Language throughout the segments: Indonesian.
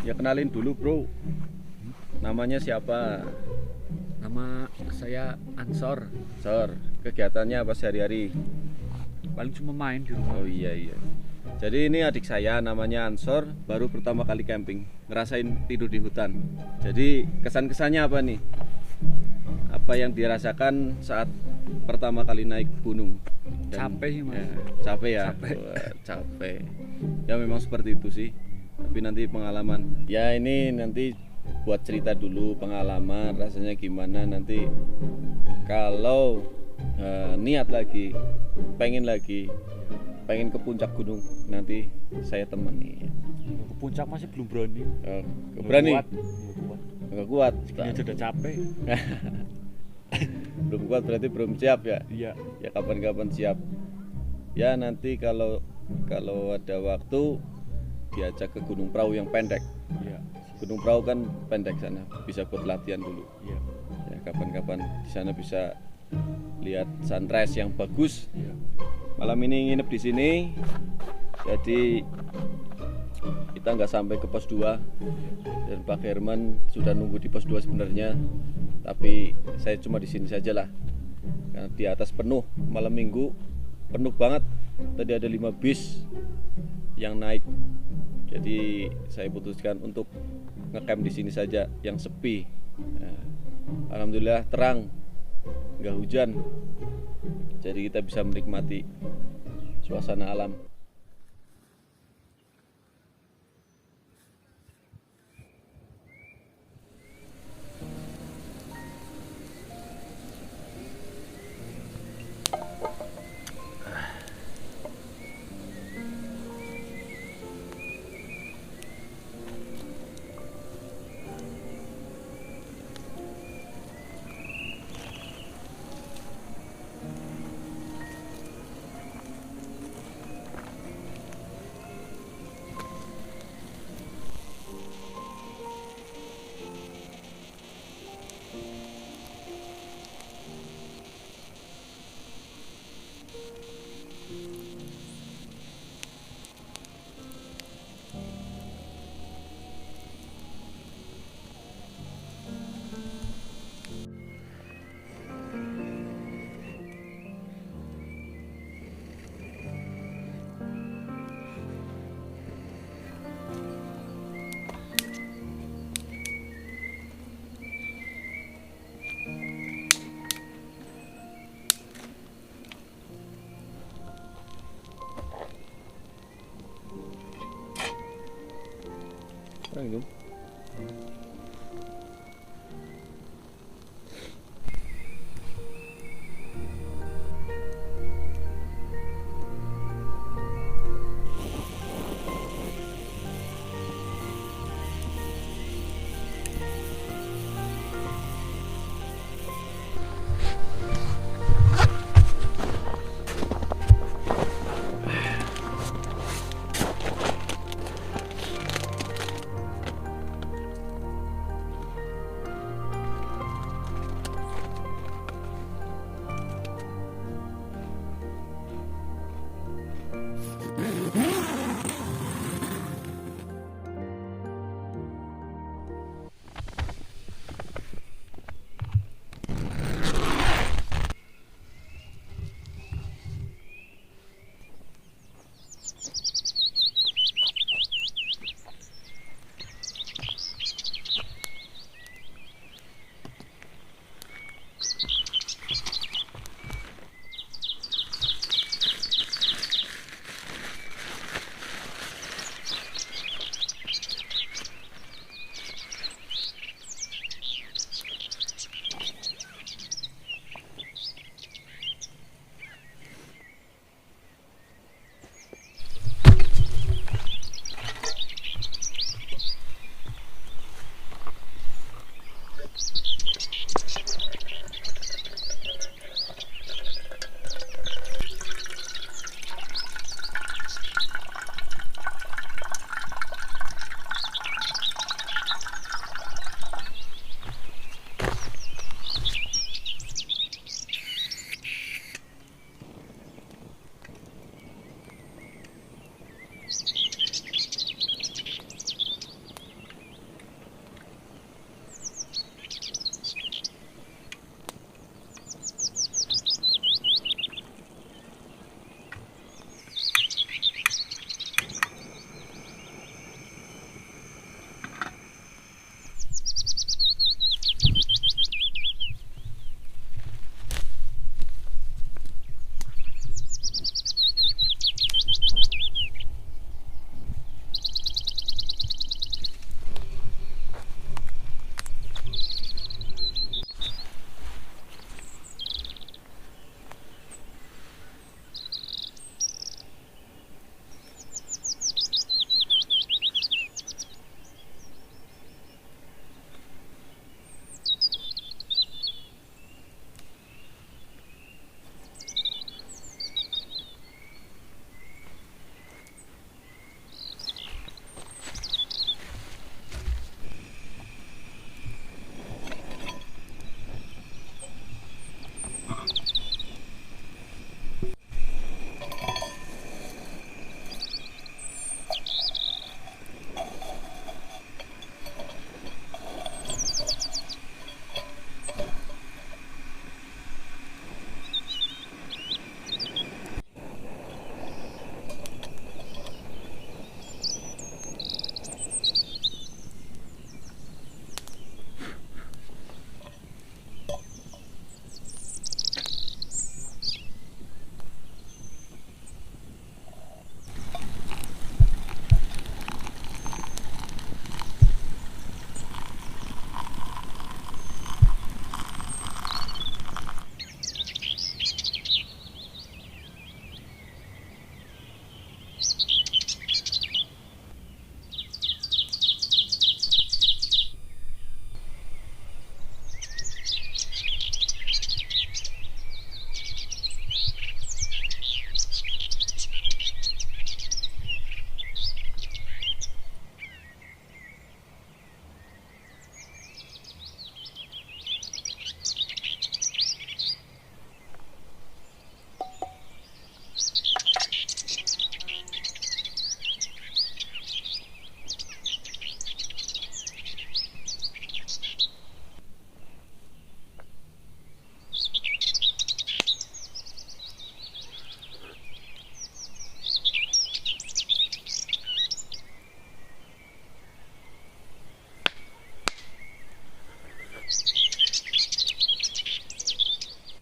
Ya kenalin dulu bro. Namanya siapa? Nama saya Ansor. Sor. Kegiatannya apa sehari-hari? Paling cuma main di rumah. Oh iya. Jadi ini adik saya namanya Ansor, baru pertama kali camping, ngerasain tidur di hutan. Jadi kesan-kesannya apa nih? Apa yang dirasakan saat pertama kali naik gunung? Capek sih, Mas. Ya, capek ya? Capek. Wah, capek. Ya memang seperti itu sih. Tapi nanti pengalaman. Ya ini nanti buat cerita dulu pengalaman rasanya gimana nanti kalau niat lagi, pengen ke puncak gunung nanti saya temani. Ke puncak masih belum berani. Berani? Nggak kuat. Nggak kuat. Ini aja udah capek. Belum kuat berarti belum siap ya. Iya. Ya kapan-kapan siap. Ya nanti kalau ada waktu diajak ke Gunung Prau yang pendek. Iya. Gunung Prau kan pendek sana, bisa buat latihan dulu. Iya. Ya kapan-kapan di sana bisa lihat sunrise yang bagus. Iya. Malam ini nginep di sini. Jadi kita nggak sampai ke pos 2 dan Pak Herman sudah nunggu di pos 2 sebenarnya. Tapi saya cuma di sini saja lah. Karena di atas penuh, malam minggu penuh banget. Tadi ada 5 bis yang naik. Jadi saya putuskan untuk ngecamp di sini saja yang sepi. Nah, alhamdulillah terang, nggak hujan. Jadi kita bisa menikmati suasana alam. Orang itu.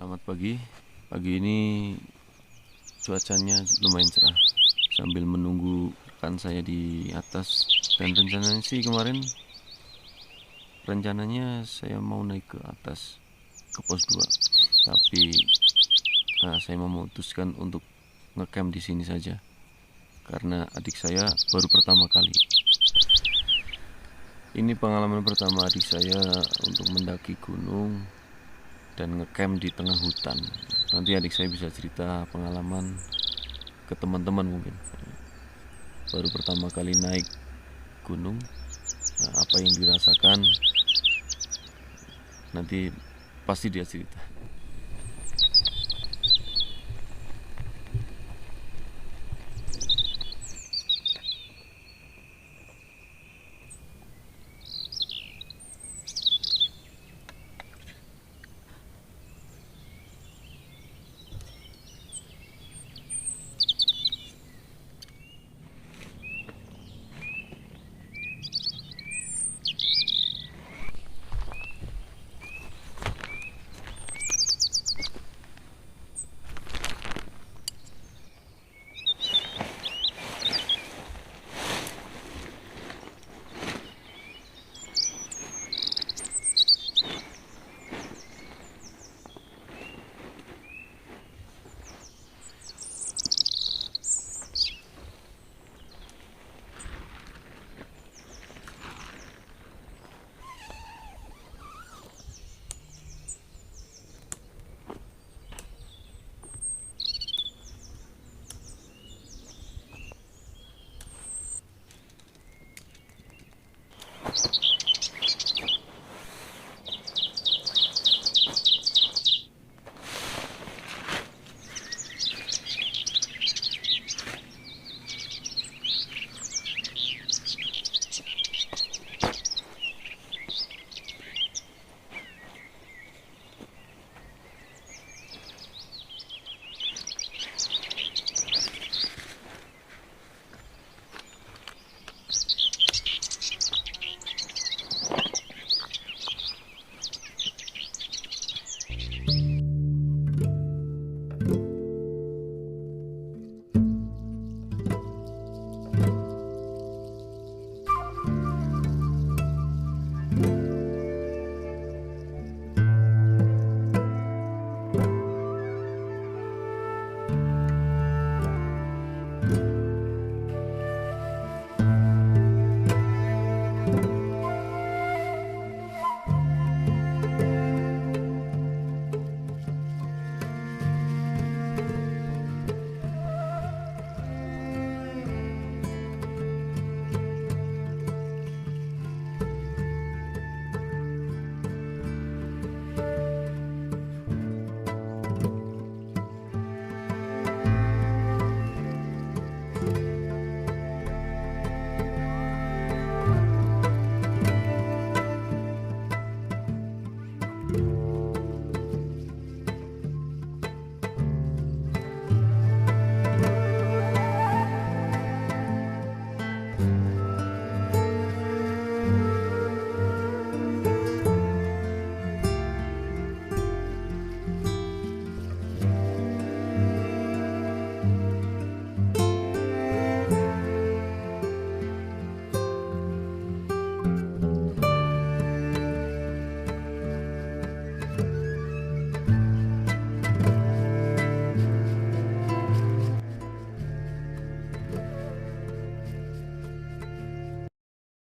Selamat pagi. Pagi ini cuacanya lumayan cerah. Sambil menunggu rekan saya di atas. Dan rencananya sih kemarin saya mau naik ke atas ke pos 2. Tapi saya memutuskan untuk ngecamp di sini saja. Karena adik saya baru pertama kali. Ini pengalaman pertama adik saya untuk mendaki gunung dan ngecamp di tengah hutan. Nanti adik saya bisa cerita pengalaman ke teman-teman mungkin. Baru pertama kali naik gunung, apa yang dirasakan nanti pasti dia cerita.